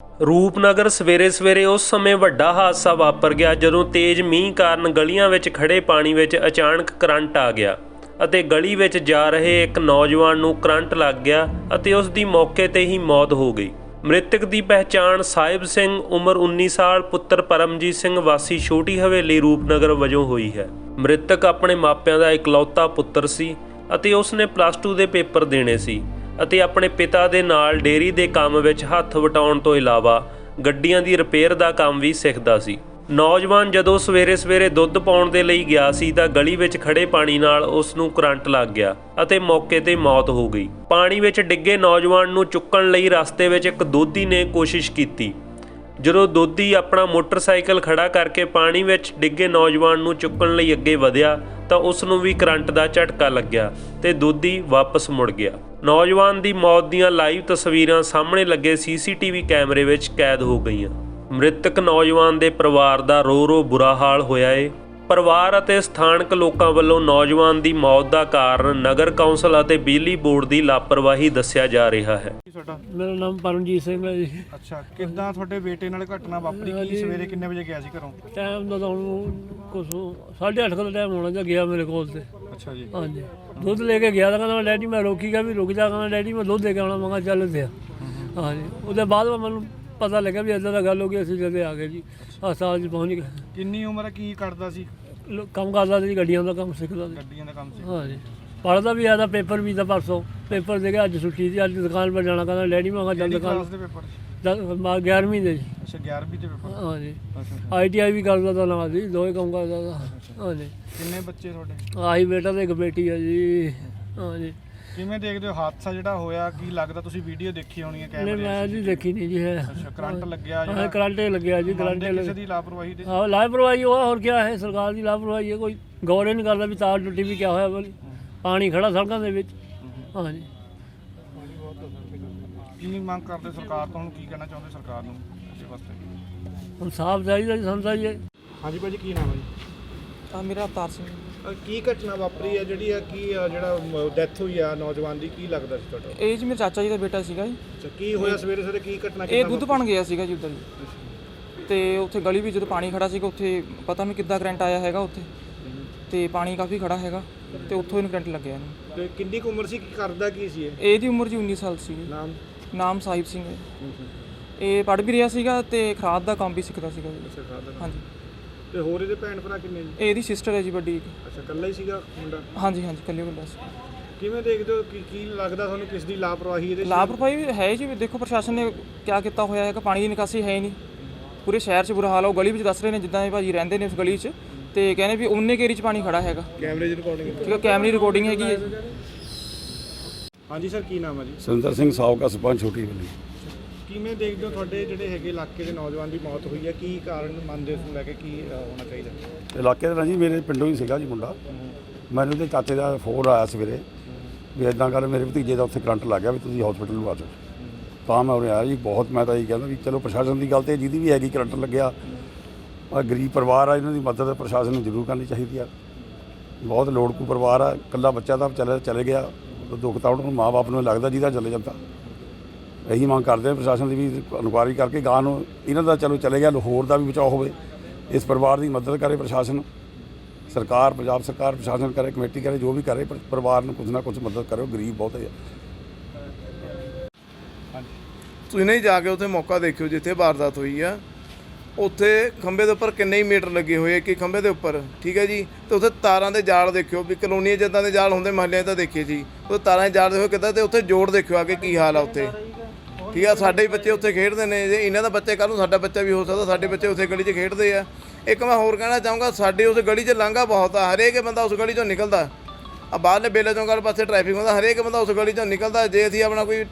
ਰੂਪਨਗਰ ਸਵੇਰੇ ਸਵੇਰੇ ਉਸ ਸਮੇਂ ਵੱਡਾ ਹਾਦਸਾ ਵਾਪਰ ਗਿਆ ਜਦੋਂ ਤੇਜ਼ ਮੀਂਹ ਕਾਰਨ ਗਲੀਆਂ ਵਿੱਚ ਖੜੇ ਪਾਣੀ ਵਿੱਚ ਅਚਾਨਕ ਕਰੰਟ ਆ ਗਿਆ ਅਤੇ ਗਲੀ ਵਿੱਚ ਜਾ ਰਹੇ ਇੱਕ ਨੌਜਵਾਨ ਨੂੰ ਕਰੰਟ ਲੱਗ ਗਿਆ ਅਤੇ ਉਸ ਦੀ ਮੌਕੇ ਤੇ ਹੀ ਮੌਤ ਹੋ ਗਈ। ਮ੍ਰਿਤਕ ਦੀ ਪਹਿਚਾਣ ਸਾਹਿਬ ਸਿੰਘ ਉਮਰ 19 ਸਾਲ ਪੁੱਤਰ ਪਰਮਜੀਤ ਸਿੰਘ ਵਾਸੀ ਛੋਟੀ ਹਵੇਲੀ ਰੂਪਨਗਰ ਵਜੋਂ ਹੋਈ ਹੈ। ਮ੍ਰਿਤਕ ਆਪਣੇ ਮਾਪਿਆਂ ਦਾ ਇਕਲੌਤਾ ਪੁੱਤਰ ਸੀ ਅਤੇ ਉਸ ਨੇ +2 ਦੇ ਪੇਪਰ ਦੇਣੇ ਸੀ ਅਤੇ ਆਪਣੇ ਪਿਤਾ ਦੇ ਨਾਲ ਡੇਅਰੀ ਦੇ ਕੰਮ ਵਿੱਚ ਹੱਥ ਵਟਾਉਣ ਤੋਂ ਇਲਾਵਾ ਗੱਡੀਆਂ ਦੀ ਰਿਪੇਅਰ ਦਾ ਕੰਮ ਵੀ ਸਿੱਖਦਾ ਸੀ। ਨੌਜਵਾਨ ਜਦੋਂ ਸਵੇਰੇ ਸਵੇਰੇ ਦੁੱਧ ਪਾਉਣ ਦੇ ਲਈ ਗਿਆ ਸੀ ਤਾਂ ਗਲੀ ਵਿੱਚ ਖੜੇ ਪਾਣੀ ਨਾਲ ਉਸ ਨੂੰ ਕਰੰਟ ਲੱਗ ਗਿਆ ਅਤੇ ਮੌਕੇ ਤੇ ਮੌਤ ਹੋ ਗਈ। ਪਾਣੀ ਵਿੱਚ ਡਿੱਗੇ ਨੌਜਵਾਨ ਨੂੰ ਚੁੱਕਣ ਲਈ ਰਸਤੇ ਵਿੱਚ ਇੱਕ ਦੋਧੀ ਨੇ ਕੋਸ਼ਿਸ਼ ਕੀਤੀ। ਜਦੋਂ ਦੋਧੀ ਆਪਣਾ ਮੋਟਰਸਾਈਕਲ ਖੜਾ ਕਰਕੇ ਪਾਣੀ ਵਿੱਚ ਡਿੱਗੇ ਨੌਜਵਾਨ ਨੂੰ ਚੁੱਕਣ ਲਈ ਅੱਗੇ ਵਧਿਆ ਤਾਂ ਉਸ ਨੂੰ ਵੀ ਕਰੰਟ ਦਾ ਝਟਕਾ ਲੱਗਿਆ ਤੇ ਦੋਧੀ ਵਾਪਸ ਮੁੜ ਗਿਆ। ਨੌਜਵਾਨ ਦੀ ਮੌਤ ਦੀਆਂ ਲਾਈਵ ਤਸਵੀਰਾਂ ਸਾਹਮਣੇ ਲੱਗੇ CCTV ਕੈਮਰੇ ਵਿੱਚ ਕੈਦ ਹੋ ਗਈਆਂ। ਮ੍ਰਿਤਕ ਨੌਜਵਾਨ ਦੇ ਪਰਿਵਾਰ ਦਾ ਰੋ ਬੁਰਾ ਹਾਲ ਹੋਇਆ ਏ। ਪਰਿਵਾਰ ਅਤੇ ਸਥਾਨਕ ਲੋਕਾਂ ਵੱਲੋਂ ਨੌਜਵਾਨ ਦੀ ਮੌਤ ਦਾ ਕਾਰਨ ਨਗਰ ਕੌਂਸਲ ਅਤੇ ਬਿਜਲੀ ਬੋਰਡ ਦੀ ਲਾਪਰਵਾਹੀ ਦੱਸਿਆ ਜਾ ਰਿਹਾ ਹੈ। ਮੇਰਾ ਨਾਮ ਪਰਮਜੀਤ ਸਿੰਘ ਹੈ ਜੀ। ਅੱਛਾ, ਕਿੱਦਾਂ ਤੁਹਾਡੇ ਬੇਟੇ ਨਾਲ ਘਟਨਾ ਵਾਪਰੀ? ਕੀ ਸਵੇਰੇ ਕਿੰਨੇ ਵਜੇ ਗਿਆ ਸੀ ਘਰੋਂ? ਟਾਈਮ ਦਾ ਤਾਂ ਹੁਣ ਕੁਛ 8:30 ਦਾ ਟਾਈਮ ਹੋਣਾ ਜਾਂ ਗਿਆ ਮੇਰੇ ਕੋਲ ਤੇ। ਅੱਛਾ ਜੀ। ਹਾਂਜੀ, ਦੁੱਧ ਲੈ ਕੇ ਗਿਆ ਤਾਂ ਕਹਿੰਦਾ ਡੈਡੀ ਮੈਂ ਰੋਕੀ ਗਿਆ ਵੀ ਰੁਕ ਜਾ, ਕਹਿੰਦਾ ਡੈਡੀ ਮੈਂ ਦੁੱਧ ਦੇ ਕੇ ਆਉਣਾ। ਮੈਂ ਕਿਹਾ ਚੱਲ ਤੇ ਹਾਂਜੀ, ਉਹਦੇ ਬਾਅਦ ਮੈਨੂੰ ਪਤਾ ਲੱਗਿਆ ਵੀ ਇੱਦਾਂ ਦਾ ਗੱਲ ਹੋ ਗਈ। ਅਸੀਂ ਜਦੇ ਆ ਗਏ ਜੀ, ਹਸਪਤਾਲ 'ਚ ਪਹੁੰਚ ਗਏ। ਕਿੰਨੀ ਉਮਰ ਹੈ? ਕੀ ਕਰਦਾ ਸੀ? ਕੰਮ ਕਰਦਾ ਸੀ, ਗੱਡੀਆਂ ਦਾ ਕੰਮ ਸਿੱਖਦਾ ਸੀ। ਗੱਡੀਆਂ ਦਾ ਕੰਮ ਸੀ। ਹਾਂਜੀ, ਪੜ੍ਹਦਾ ਵੀ ਆਦਾ, ਪੇਪਰ ਵੀ ਤਾਂ ਪਰਸੋਂ ਪੇਪਰ ਦੇ ਕੇ ਅੱਜ ਛੁੱਟੀ ਸੀ। ਅੱਜ ਦੁਕਾਨ ਪਰ ਜਾਣਾ, ਕਹਿੰਦਾ ਡੈਡੀ ਮੈਂ ਕਿਹਾ ਚੱਲ ਦੁਕਾਨ ਦੇ ਪੇਪਰ 11ਵੀਂ ਦੇ ਜੀ। ਅੱਛਾ, 11ਵੀਂ ਦੇ ਪੇਪਰ। ਹਾਂਜੀ, ITI ਵੀ ਕਰਦਾ ਤਾਂ ਨਾਲ ਜੀ, ਦੋਵੇਂ ਕੰਮ ਕਰਦਾ ਤਾਂ। ਹਾਂਜੀ। ਕਿੰਨੇ ਬੱਚੇ ਤੁਹਾਡੇ? ਆਹੀ ਬੇਟਾ ਤੇ ਇੱਕ ਬੇਟੀ ਹੈ ਜੀ। ਹਾਂਜੀ। ਕਿਵੇਂ ਦੇਖਦੇ ਹੋ ਹਾਦਸਾ ਜਿਹੜਾ ਹੋਇਆ? ਕੀ ਲੱਗਦਾ? ਤੁਸੀਂ ਵੀਡੀਓ ਦੇਖੀ ਹੋਣੀ ਹੈ ਕੈਮਰੇ? ਨਹੀਂ, ਮੈਂ ਜੀ ਦੇਖੀ ਨਹੀਂ ਜੀ। ਹੈ ਅੱਛਾ, ਕਰੰਟ ਲੱਗਿਆ ਹਾਂ, ਕਰੰਟ ਲੱਗਿਆ ਜੀ। ਕਰੰਟ ਕਿਸੇ ਦੀ ਲਾਪਰਵਾਹੀ ਦੇ? ਹਾਂ, ਲਾਪਰਵਾਹੀ ਹੋਆ, ਹੋਰ ਕੀ ਹੈ? ਸਰਕਾਰ ਦੀ ਲਾਪਰਵਾਹੀ ਹੈ। ਕੋਈ ਗੌਰ ਹੀ ਨਹੀਂ ਕਰਦਾ ਵੀ ਤਾਰ ਟੁੱਟੀ ਵੀ ਕਿਆ ਹੋਇਆ ਬੋਲੀ, ਪਾਣੀ ਖੜਾ ਸੜਕਾਂ ਦੇ ਵਿੱਚ। ਹਾਂਜੀ। ਕੀ ਮੰਗ ਕਰਦੇ ਸਰਕਾਰ ਤੋਂ? ਹੁਣ ਕੀ ਕਹਿਣਾ ਚਾਹੁੰਦੇ ਸਰਕਾਰ ਨੂੰ ਇਸ ਵਾਸਤੇ? ਹੁਣ ਸਾਫ ਚਾਹੀਦਾ ਜੀ, ਸਾਨੂੰ ਚਾਹੀਏ। ਹਾਂਜੀ ਭਾਜੀ, ਕੀ ਨਾਮ ਹੈ ਜੀ? ਮੇਰਾ ਅਵਤਾਰ ਸਿੰਘ। ਕੀ ਘਟਨਾ ਵਾਪਰੀ ਹੈ ਜਿਹੜੀ ਆ? ਕੀ ਜਿਹੜਾ ਡੈਥ ਹੋਈ ਆ ਨੌਜਵਾਨ ਦੀ, ਕੀ ਲੱਗਦਾ ਸੀ ਤੁਹਾਡਾ? ਇਹ ਜੀ ਮੇਰੇ ਚਾਚਾ ਜੀ ਦਾ ਬੇਟਾ ਸੀਗਾ ਜੀ। ਅੱਛਾ, ਕੀ ਹੋਇਆ ਸਵੇਰੇ ਸਵੇਰੇ? ਕੀ ਘਟਨਾ? ਇਹ ਦੁੱਧ ਪਾਣ ਗਿਆ ਸੀਗਾ ਜੀ ਉੱਧਰ ਜੀ। ਤੇ ਉੱਥੇ ਗਲੀ ਵਿੱਚ ਜਦੋਂ ਪਾਣੀ ਖੜਾ ਸੀਗਾ, ਉੱਥੇ ਪਤਾ ਨਹੀਂ ਕਿੱਦਾਂ ਕਰੰਟ ਆਇਆ ਹੈਗਾ ਉੱਥੇ, ਤੇ ਪਾਣੀ ਕਾਫੀ ਖੜਾ ਹੈਗਾ ਤੇ ਉੱਥੋਂ ਇਹਨੂੰ ਕਰੰਟ ਲੱਗਿਆ ਇਹਨੂੰ। ਤੇ ਕਿੰਨੀ ਕੁ ਉਮਰ ਸੀ? ਕੀ ਕਰਦਾ ਕੀ ਸੀ ਇਹ? ਇਹਦੀ ਉਮਰ ਜੀ 19 ਸਾਲ ਸੀ। ਨਾਮ ਸਾਹਿਬ ਸਿੰਘ ਹੈ। ਇਹ ਪੜ੍ਹ ਵੀ ਰਿਹਾ ਸੀਗਾ ਤੇ ਖਾਦ ਦਾ ਕੰਮ ਵੀ ਸਿੱਖਦਾ ਸੀਗਾ ਜੀ। ਹਾਂਜੀ। ਤੇ ਹੋਰ ਇਹਦੇ ਭੈਣ ਭਰਾ ਕਿੰਨੇ ਜੀ? ਇਹਦੀ ਸਿਸਟਰ ਹੈ ਜੀ ਵੱਡੀ। ਅੱਛਾ, ਇਕੱਲਾ ਹੀ ਸੀਗਾ ਮੁੰਡਾ? ਹਾਂਜੀ ਹਾਂਜੀ, ਇਕੱਲੇ ਬੰਦਾ ਸੀ। ਕਿਵੇਂ ਦੇਖਦੇ ਹੋ? ਕੀ ਲੱਗਦਾ ਤੁਹਾਨੂੰ ਕਿਸ ਦੀ ਲਾਪਰਵਾਹੀ ਇਹਦੇ? ਲਾਪਰਵਾਹੀ ਹੈ ਜੀ। ਦੇਖੋ ਪ੍ਰਸ਼ਾਸਨ ਨੇ ਕਿਆ ਕੀਤਾ ਹੋਇਆ ਹੈਗਾ, ਪਾਣੀ ਦੀ ਨਿਕਾਸੀ ਹੈ ਹੀ ਨਹੀਂ। ਪੂਰੇ ਸ਼ਹਿਰ 'ਚ ਬੁਰਾ ਹਾਲ ਹੈ। ਉਹ ਗਲੀ ਵਿੱਚ ਦੱਸ ਰਹੇ ਨੇ ਜਿੱਦਾਂ ਇਹ ਭਾਜੀ ਰਹਿੰਦੇ ਨੇ ਉਸ ਗਲੀ 'ਚ, ਤੇ ਕਹਿੰਦੇ ਵੀ ਉਹਨੇ ਘੇਰੀ 'ਚ ਪਾਣੀ ਖੜਾ ਹੈਗਾ। ਕੈਮਰੇ ਦੀ ਰਿਕਾਰਡਿੰਗ? ਠੀਕ ਹੈ, ਕੈਮਰੇ ਰਿਕਾਰਡਿੰਗ ਹੈਗੀ ਹੈ। ਹਾਂਜੀ ਸਰ, ਕੀ ਨਾਮ ਹੈ ਜੀ? ਸੁਰਿੰਦਰ ਸਿੰਘ ਸਾਬਕਾ ਸਰਪੰਚ ਛੋਟੀ ਹਵੇਲੀ। ਕਿਵੇਂ ਦੇਖਦੇ ਹੋ ਤੁਹਾਡੇ ਜਿਹੜੇ ਹੈਗੇ ਇਲਾਕੇ ਦੇ ਨੌਜਵਾਨ ਦੀ ਮੌਤ ਹੋਈ ਹੈ? ਕੀ ਕਾਰਨ ਮੰਨਦੇ ਉਸ ਨੂੰ ਲੈ ਕੇ ਕੀ ਹੋਣਾ ਚਾਹੀਦਾ? ਇਲਾਕੇ ਦਾ ਜੀ ਮੇਰੇ ਪਿੰਡੋਂ ਹੀ ਸੀਗਾ ਜੀ ਮੁੰਡਾ। ਮੈਨੂੰ ਉਹਦੇ ਚਾਚੇ ਦਾ ਫੋਨ ਆਇਆ ਸਵੇਰੇ ਵੀ ਇੱਦਾਂ ਕਰ ਮੇਰੇ ਭਤੀਜੇ ਦਾ ਉੱਥੇ ਕਰੰਟ ਲੱਗ ਗਿਆ ਵੀ ਤੁਸੀਂ ਹਸਪੀਟਲ ਨੂੰ ਆ ਜਾਓ। ਤਾਂ ਮੈਂ ਉਰੇ ਆਇਆ ਜੀ। ਬਹੁਤ ਮੈਂ ਤਾਂ ਇਹ ਕਹਿੰਦਾ ਵੀ ਚਲੋ ਪ੍ਰਸ਼ਾਸਨ ਦੀ ਗੱਲ ਤੇ ਜਿਹਦੀ ਵੀ ਹੈਗੀ ਕਰੰਟ ਲੱਗਿਆ, ਗਰੀਬ ਪਰਿਵਾਰ ਆ, ਇਹਨਾਂ ਦੀ ਮਦਦ ਪ੍ਰਸ਼ਾਸਨ ਨੂੰ ਜ਼ਰੂਰ ਕਰਨੀ ਚਾਹੀਦੀ ਆ। ਬਹੁਤ ਲੋੜਕੂ ਪਰਿਵਾਰ ਆ। ਇਕੱਲਾ ਬੱਚਾ ਤਾਂ ਚਲੇ ਗਿਆ, ਦੁੱਖ ਤਾਂ ਉਹਨੂੰ ਮਾਂ ਬਾਪ ਨੂੰ ਲੱਗਦਾ ਜਿਹਦਾ ਚਲੇ ਜਾਂਦਾ। ਇਹੀ ਮੰਗ ਕਰਦੇ ਆ ਪ੍ਰਸ਼ਾਸਨ ਦੀ ਵੀ ਇਨਕੁਆਇਰੀ ਕਰਕੇ ਗਾਂ ਨੂੰ ਇਹਨਾਂ ਦਾ ਚਲੋ ਚਲੇ ਗਿਆ, ਹੋਰ ਦਾ ਵੀ ਬਚਾਅ ਹੋਵੇ। ਇਸ ਪਰਿਵਾਰ ਦੀ ਮਦਦ ਕਰੇ ਪ੍ਰਸ਼ਾਸਨ, ਸਰਕਾਰ, ਪੰਜਾਬ ਸਰਕਾਰ ਪ੍ਰਸ਼ਾਸਨ ਕਰੇ, ਕਮੇਟੀ ਕਰੇ, ਜੋ ਵੀ ਕਰੇ, ਪਰਿਵਾਰ ਨੂੰ ਕੁਝ ਨਾ ਕੁਝ ਮਦਦ ਕਰਿਓ। ਗਰੀਬ ਬਹੁਤ ਹੈ। ਤੁਸੀਂ ਨਹੀਂ ਜਾ ਕੇ ਉੱਥੇ ਮੌਕਾ ਦੇਖਿਓ ਜਿੱਥੇ ਵਾਰਦਾਤ ਹੋਈ ਆ। ਉੱਥੇ ਖੰਭੇ ਦੇ ਉੱਪਰ ਕਿੰਨੇ ਹੀ ਮੀਟਰ ਲੱਗੇ ਹੋਏ ਆ, ਕਿ ਖੰਭੇ ਦੇ ਉੱਪਰ, ਠੀਕ ਹੈ ਜੀ। ਤੇ ਉੱਥੇ ਤਾਰਾਂ ਦੇ ਜਾਲ ਦੇਖਿਓ ਵੀ ਕਲੋਨੀਆਂ ਜਿੱਦਾਂ ਦੇ ਜਾਲ ਹੁੰਦੇ ਮਹੱਲਿਆਂ ਤਾਂ ਦੇਖੇ ਜੀ, ਉਹ ਤਾਰਾਂ ਦੇ ਜਾਲ ਦੇਖੋ ਕਿੱਦਾਂ। ਤੇ ਉੱਥੇ ਜੋੜ ਦੇਖਿਓ ਆ ਕੇ ਕੀ ਹਾਲ ਆ ਉੱਥੇ, ਠੀਕ ਆ। ਸਾਡੇ ਵੀ ਬੱਚੇ ਉੱਥੇ ਖੇਡਦੇ ਨੇ, ਜੇ ਇਹਨਾਂ ਦਾ ਬੱਚੇ ਕੱਲ੍ਹ ਨੂੰ ਸਾਡਾ ਬੱਚਾ ਵੀ ਹੋ ਸਕਦਾ। ਸਾਡੇ ਬੱਚੇ ਉੱਥੇ ਗਲੀ 'ਚ ਖੇਡਦੇ ਆ। ਇੱਕ ਮੈਂ ਹੋਰ ਕਹਿਣਾ ਚਾਹੂੰਗਾ, ਸਾਡੇ ਉਸ ਗਲੀ 'ਚ ਲਾਂਘਾ ਬਹੁਤ ਆ। ਹਰੇਕ ਬੰਦਾ ਉਸ ਗਲੀ 'ਚੋਂ ਨਿਕਲਦਾ। ਆ ਬਾਹਰਲੇ ਬੇਲੇ ਚੌਂਕ ਵਾਲੇ ਪਾਸੇ ਟ੍ਰੈਫਿਕ ਹੁੰਦਾ, ਹਰੇਕ ਬੰਦਾ ਉਸ ਗਲੀ 'ਚੋਂ ਨਿਕਲਦਾ। ਜੇ ਅਸੀਂ ਆਪਣਾ ਕੋਈ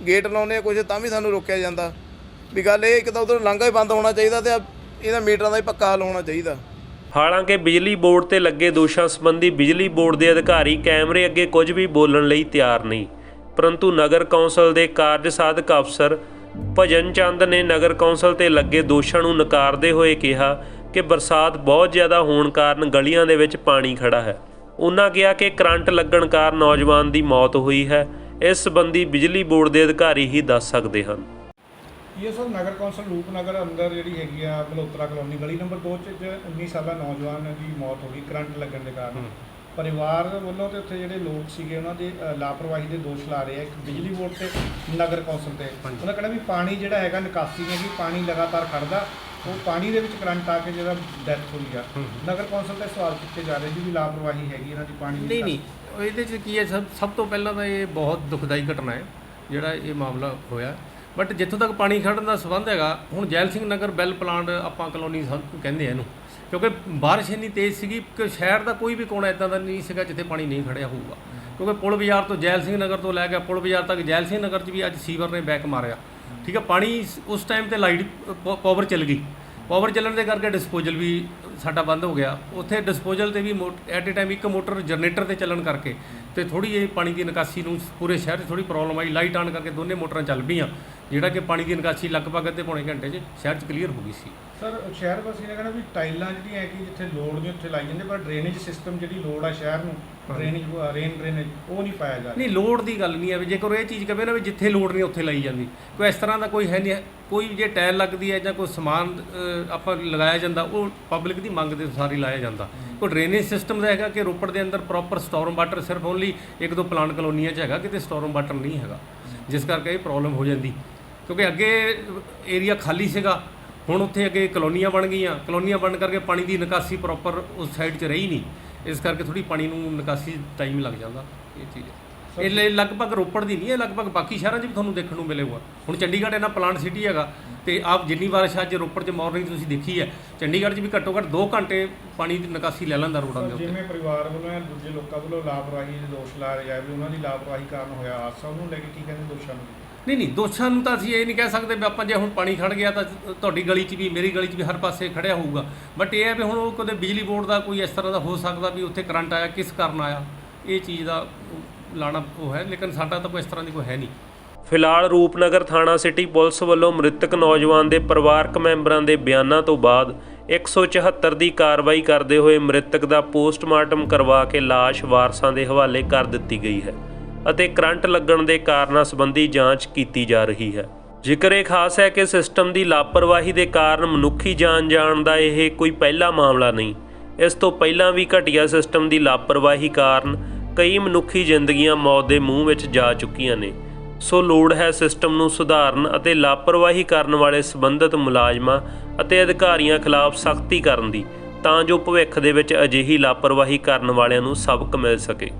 ਗੇਟ ਲਾਉਂਦੇ ਆ ਕੁਛ, ਤਾਂ ਵੀ ਸਾਨੂੰ ਰੋਕਿਆ ਜਾਂਦਾ। ਵੀ ਗੱਲ ਇਹ, ਇੱਕ ਤਾਂ ਉੱਧਰ ਲਾਂਘਾ ਹੀ ਬੰਦ ਹੋਣਾ ਚਾਹੀਦਾ ਤੇ ਇਹਦਾ ਮੀਟਰਾਂ ਦਾ ਹੀ ਪੱਕਾ ਹੱਲ ਹੋਣਾ ਚਾਹੀਦਾ। ਹਾਲਾਂਕਿ ਬਿਜਲੀ ਬੋਰਡ ਤੇ ਲੱਗੇ ਦੋਸ਼ਾਂ ਸੰਬੰਧੀ ਬਿਜਲੀ ਬੋਰਡ ਦੇ ਅਧਿਕਾਰੀ ਕੈਮਰੇ ਅੱਗੇ ਕੁਝ ਵੀ ਬੋਲਣ ਲਈ ਤਿਆਰ ਨਹੀਂ, ਪਰੰਤੂ ਨਗਰ ਕੌਂਸਲ ਦੇ ਕਾਰਜ ਸਾਧਕ ਅਫਸਰ ਭਜਨ ਚੰਦ ਨੇ ਨਗਰ ਕੌਂਸਲ ਤੇ ਲੱਗੇ ਦੋਸ਼ਾਂ ਨੂੰ ਨਕਾਰਦੇ ਹੋਏ ਕਿਹਾ ਕਿ ਬਰਸਾਤ ਬਹੁਤ ਜ਼ਿਆਦਾ ਹੋਣ ਕਾਰਨ ਗਲੀਆਂ ਦੇ ਵਿੱਚ ਪਾਣੀ ਖੜਾ ਹੈ। ਉਹਨਾਂ ਕਿਹਾ ਕਿ ਕਰੰਟ ਲੱਗਣ ਕਾਰਨ ਨੌਜਵਾਨ ਦੀ ਮੌਤ ਹੋਈ ਹੈ। ਇਸ ਸੰਬੰਧੀ ਬਿਜਲੀ ਬੋਰਡ ਦੇ ਅਧਿਕਾਰੀ ਹੀ ਦੱਸ ਸਕਦੇ ਹਨ। ਇਹ ਸਰ ਨਗਰ ਕੌਂਸਲ ਰੂਪਨਗਰ ਅੰਦਰ ਜਿਹੜੀ ਹੈਗੀ ਆ ਮਲਹੋਤਰਾ ਕਲੋਨੀ ਗਲੀ ਨੰਬਰ 2 ਚ 19 ਸਾਲਾ ਨੌਜਵਾਨ ਦੀ ਮੌਤ ਹੋ ਗਈ ਕਰੰਟ ਲੱਗਣ ਦੇ ਕਾਰਨ। ਪਰਿਵਾਰ ਵੱਲੋਂ ਤੇ ਉੱਥੇ ਜਿਹੜੇ ਲੋਕ ਸੀਗੇ ਉਹਨਾਂ ਦੇ ਲਾਪਰਵਾਹੀ ਦੇ ਦੋਸ਼ ਲਾ ਰਹੇ ਆ ਇੱਕ ਬਿਜਲੀ ਬੋਰਡ ਤੇ ਨਗਰ ਕੌਂਸਲ ਤੇ। ਉਹਨਾਂ ਕਹਿੰਦਾ ਵੀ ਪਾਣੀ ਜਿਹੜਾ ਹੈਗਾ ਨਿਕਾਸੀ ਨਹੀਂ ਹੈਗੀ, ਪਾਣੀ ਲਗਾਤਾਰ ਖੜਦਾ, ਉਹ ਪਾਣੀ ਦੇ ਵਿੱਚ ਕਰੰਟ ਆ ਕੇ ਜਿਹੜਾ ਡੈਥ ਹੋਈ ਆ। ਨਗਰ ਕੌਂਸਲ ਤੇ ਸਵਾਲ ਕੀਤੇ ਜਾ ਰਹੇ ਜੀ ਵੀ ਲਾਪਰਵਾਹੀ ਹੈਗੀ ਇਹਨਾਂ ਦੀ ਪਾਣੀ ਦੀ। ਨਹੀਂ ਇਹਦੇ 'ਚ ਕੀ ਹੈ, ਸਭ ਤੋਂ ਪਹਿਲਾਂ ਤਾਂ ਇਹ ਬਹੁਤ ਦੁਖਦਾਈ ਘਟਨਾ ਹੈ ਜਿਹੜਾ ਇਹ ਮਾਮਲਾ ਹੋਇਆ। ਬਟ ਜਿੱਥੋਂ ਤੱਕ ਪਾਣੀ ਖੜਨ ਦਾ ਸੰਬੰਧ ਹੈਗਾ, ਹੁਣ ਜੈਲ ਸਿੰਘ ਨਗਰ ਬੈਲ ਪਲਾਂਟ ਆਪਾਂ ਕਲੋਨੀ ਕਹਿੰਦੇ ਆ ਇਹਨੂੰ, ਕਿਉਂਕਿ ਬਾਰਿਸ਼ ਇੰਨੀ ਤੇਜ਼ ਸੀਗੀ ਕਿ ਸ਼ਹਿਰ ਦਾ ਕੋਈ ਵੀ ਕੋਣਾ ਇੱਦਾਂ ਦਾ ਨਹੀਂ ਸੀਗਾ ਜਿੱਥੇ ਪਾਣੀ ਨਹੀਂ ਖੜਿਆ ਹੋਊਗਾ। ਕਿਉਂਕਿ ਪੁਲ ਬਾਜ਼ਾਰ ਤੋਂ ਜੈਲ ਸਿੰਘ ਨਗਰ ਤੋਂ ਲੈ ਕੇ ਪੁਲ ਬਾਜ਼ਾਰ ਤੱਕ ਜੈਲ ਸਿੰਘ ਨਗਰ 'ਚ ਵੀ ਅੱਜ ਸੀਵਰ ਨੇ ਬੈਕ ਮਾਰਿਆ। ਠੀਕ ਹੈ, ਪਾਣੀ ਉਸ ਟਾਈਮ ਤੇ ਲਾਈਟ ਪਾਵਰ ਚੱਲ ਗਈ, ਪਾਵਰ ਚੱਲਣ ਦੇ ਕਰਕੇ ਡਿਸਪੋਜ਼ਲ ਵੀ ਸਾਡਾ ਬੰਦ ਹੋ ਗਿਆ। ਉੱਥੇ ਡਿਸਪੋਜ਼ਲ ਤੇ ਵੀ ਐਟ ਏ ਟਾਈਮ ਇੱਕ ਮੋਟਰ ਜਨਰੇਟਰ ਤੇ ਚੱਲਣ ਕਰਕੇ ਤੇ ਥੋੜੀ ਇਹ ਪਾਣੀ ਦੀ ਨਿਕਾਸੀ ਨੂੰ ਪੂਰੇ ਸ਼ਹਿਰ 'ਚ ਥੋੜੀ ਪ੍ਰੋਬਲਮ ਆਈ। ਲਾਈਟ ਆਉਣ ਕਰਕੇ ਦੋਨੇ ਮੋਟਰਾਂ ਚੱਲ ਪਈਆਂ, ਜਿਹੜਾ ਕਿ ਪਾਣੀ ਦੀ ਨਿਕਾਸੀ ਲਗਭਗ ਅੱਧੇ ਪੌਣੇ ਘੰਟੇ 'ਚ ਸ਼ਹਿਰ 'ਚ ਕਲੀਅਰ ਹੋ ਗਈ ਸੀ। ਸਰ ਸ਼ਹਿਰ ਵਾਸੀ ਨੇ ਕਹਿਣਾ ਵੀ ਟਾਈਲਾਂ ਜਿਹੜੀਆਂ ਹੈ ਕਿ ਜਿੱਥੇ ਲੋੜ ਨਹੀਂ ਉੱਥੇ ਲਾਈ ਜਾਂਦੇ, ਪਰ ਡਰੇਨੇਜ ਸਿਸਟਮ ਜਿਹੜੀ ਲੋੜ ਆ ਸ਼ਹਿਰ ਨੂੰ ਡਰੇਨੇਜ ਡਰੇਨੇਜ ਉਹ ਨਹੀਂ ਪਾਇਆ ਜਾ ਰਿਹਾ। ਨਹੀਂ, ਲੋੜ ਦੀ ਗੱਲ ਨਹੀਂ ਹੈ ਵੀ ਜੇਕਰ ਇਹ ਚੀਜ਼ ਕਹੇ ਨਾ ਵੀ ਜਿੱਥੇ ਲੋੜ ਨਹੀਂ ਉੱਥੇ ਲਾਈ ਜਾਂਦੀ, ਕੋਈ ਇਸ ਤਰ੍ਹਾਂ ਦਾ ਕੋਈ ਹੈ ਨਹੀਂ। ਕੋਈ ਜੇ ਟਾਇਲ ਲੱਗਦੀ ਹੈ ਜਾਂ ਕੋਈ ਸਮਾਨ ਆਪਾਂ ਲਗਾਇਆ ਜਾਂਦਾ ਉਹ ਪਬਲਿਕ ਦੀ ਮੰਗ ਦੇ ਅਨੁਸਾਰ ਹੀ ਲਾਇਆ ਜਾਂਦਾ। ਕੋਈ ਡਰੇਨੇਜ ਸਿਸਟਮ ਦਾ ਹੈਗਾ ਕਿ ਰੋਪੜ ਦੇ ਅੰਦਰ ਪ੍ਰੋਪਰ ਸਟੋਰਮ ਵਾਟਰ ਸਿਰਫ ਓਨਲੀ 1-2 ਪਲਾਂਟ ਕਲੋਨੀਆਂ 'ਚ ਹੈਗਾ, ਕਿਤੇ ਸਟੋਰਮ ਵਾਟਰ ਨਹੀਂ ਹੈਗਾ, ਜਿਸ ਕਰਕੇ ਇਹ ਪ੍ਰੋਬਲਮ ਹੋ ਜਾਂਦੀ। ਕਿਉਂਕਿ ਅੱਗੇ ਏਰੀਆ ਖਾਲੀ ਸੀਗਾ, ਹੁਣ ਉੱਥੇ ਅੱਗੇ ਕਲੋਨੀਆਂ ਬਣ ਗਈਆਂ, ਕਲੋਨੀਆਂ ਬਣਨ ਕਰਕੇ ਪਾਣੀ ਦੀ ਨਿਕਾਸੀ ਪ੍ਰੋਪਰ ਉਸ ਸਾਈਡ 'ਚ ਰਹੀ ਨਹੀਂ, ਇਸ ਕਰਕੇ ਥੋੜੀ ਪਾਣੀ ਨੂੰ ਨਿਕਾਸੀ ਟਾਈਮ ਲੱਗ ਜਾਂਦਾ। ਇਹ ਚੀਜ਼ ਇਹ ਲਗਭਗ ਰੋਪੜ ਦੀ ਨਹੀਂ ਹੈ, ਲਗਭਗ ਬਾਕੀ ਸ਼ਹਿਰਾਂ 'ਚ ਵੀ ਤੁਹਾਨੂੰ ਦੇਖਣ ਨੂੰ ਮਿਲੇਗਾ। ਹੁਣ ਚੰਡੀਗੜ੍ਹ ਇਹਨਾਂ ਪਲਾਂਟ ਸਿਟੀ ਹੈਗਾ ਤੇ ਆਪ ਜਿੰਨੀ ਵਾਰ ਅੱਜ ਰੋਪੜ 'ਚ ਮਾਰਨਿੰਗ ਤੁਸੀਂ ਦੇਖੀ ਹੈ, ਚੰਡੀਗੜ੍ਹ 'ਚ ਵੀ ਘੱਟੋ ਘੱਟ 2 ਘੰਟੇ ਪਾਣੀ ਦੀ ਨਿਕਾਸੀ ਲੈ ਲੈਂਦਾ ਰੋਡਾਂ ਦੇ ਉੱਤੇ। ਜਿਵੇਂ ਪਰਿਵਾਰ ਵੱਲੋਂ ਜਾਂ ਦੂਜੇ ਲੋਕਾਂ ਵੱਲੋਂ ਲਾਪਰਵਾਹੀ ਦੇ ਦੋਸ਼ ਲਾ ਰਹੇ ਆ ਵੀ ਉਹਨਾਂ ਦੀ ਲਾਪਰਵਾਹੀ ਕਾਰਨ ਹੋਇਆ ਹਾਦਸਾ, ਉਹਨੂੰ ਲੈ ਕੇ ਕੀ ਕਹਿੰਦੇ ਦੋਸ਼ਾਂ ਨੂੰ? ਨਹੀਂ, ਦੋਸ਼ਾਂ ਨੂੰ ਤਾਂ ਅਸੀਂ ਇਹ ਨਹੀਂ ਕਹਿ ਸਕਦੇ ਵੀ ਆਪਾਂ ਜੇ ਹੁਣ ਪਾਣੀ ਖੜ ਗਿਆ ਤਾਂ ਤੁਹਾਡੀ ਗਲੀ 'ਚ ਵੀ ਮੇਰੀ ਗਲੀ 'ਚ ਵੀ ਹਰ ਪਾਸੇ ਖੜਿਆ ਹੋਊਗਾ। ਬਟ ਇਹ ਹੈ ਵੀ ਹੁਣ ਉਹ ਕਦੇ ਬਿਜਲੀ ਬੋਰਡ ਦਾ ਕੋਈ ਇਸ ਤਰ੍ਹਾਂ ਦਾ ਹੋ ਸਕਦਾ ਵੀ ਉੱਥੇ ਕਰੰਟ ਆਇਆ, ਕਿਸ ਕਾਰਨ ਆਇਆ, ਇਹ ਚੀਜ਼ ਦਾ ਲਾਣਾ ਉਹ ਹੈ, ਲੇਕਿਨ ਸਾਡਾ ਤਾਂ ਕੋਈ ਇਸ ਤਰ੍ਹਾਂ ਦੀ ਕੋਈ ਹੈ ਨਹੀਂ। ਫਿਲਹਾਲ ਰੂਪਨਗਰ ਥਾਣਾ ਸਿਟੀ ਪੁਲਿਸ ਵੱਲੋਂ ਮ੍ਰਿਤਕ ਨੌਜਵਾਨ ਦੇ ਪਰਿਵਾਰਕ ਮੈਂਬਰਾਂ ਦੇ ਬਿਆਨਾਂ ਤੋਂ ਬਾਅਦ 174 ਦੀ ਕਾਰਵਾਈ ਕਰਦੇ ਹੋਏ ਮ੍ਰਿਤਕ ਦਾ ਪੋਸਟਮਾਰਟਮ ਕਰਵਾ ਕੇ ਲਾਸ਼ ਵਾਰਸਾਂ ਦੇ ਹਵਾਲੇ ਕਰ ਦਿੱਤੀ ਗਈ ਹੈ ਅਤੇ ਕਰੰਟ ਲੱਗਣ ਦੇ ਕਾਰਨਾਂ ਸੰਬੰਧੀ ਜਾਂਚ ਕੀਤੀ ਜਾ ਰਹੀ ਹੈ। ਜ਼ਿਕਰ ਇਹ ਖਾਸ ਹੈ ਕਿ ਸਿਸਟਮ ਦੀ ਲਾਪਰਵਾਹੀ ਦੇ ਕਾਰਨ ਮਨੁੱਖੀ ਜਾਨ ਜਾਣ ਦਾ ਇਹ ਕੋਈ ਪਹਿਲਾ ਮਾਮਲਾ ਨਹੀਂ। ਇਸ ਤੋਂ ਪਹਿਲਾਂ ਵੀ ਘਟੀਆ ਸਿਸਟਮ ਦੀ ਲਾਪਰਵਾਹੀ ਕਾਰਨ ਕਈ ਮਨੁੱਖੀ ਜ਼ਿੰਦਗੀਆਂ ਮੌਤ ਦੇ ਮੂੰਹ ਵਿੱਚ ਜਾ ਚੁੱਕੀਆਂ ਨੇ। ਸੋ ਲੋੜ ਹੈ ਸਿਸਟਮ ਨੂੰ ਸੁਧਾਰਨ ਅਤੇ ਲਾਪਰਵਾਹੀ ਕਰਨ ਵਾਲੇ ਸੰਬੰਧਿਤ ਮੁਲਾਜ਼ਮਾਂ ਅਤੇ ਅਧਿਕਾਰੀਆਂ ਖਿਲਾਫ ਸਖਤੀ ਕਰਨ ਦੀ, ਤਾਂ ਜੋ ਭਵਿੱਖ ਦੇ ਵਿੱਚ ਅਜਿਹੀ ਲਾਪਰਵਾਹੀ ਕਰਨ ਵਾਲਿਆਂ ਨੂੰ ਸਬਕ ਮਿਲ ਸਕੇ।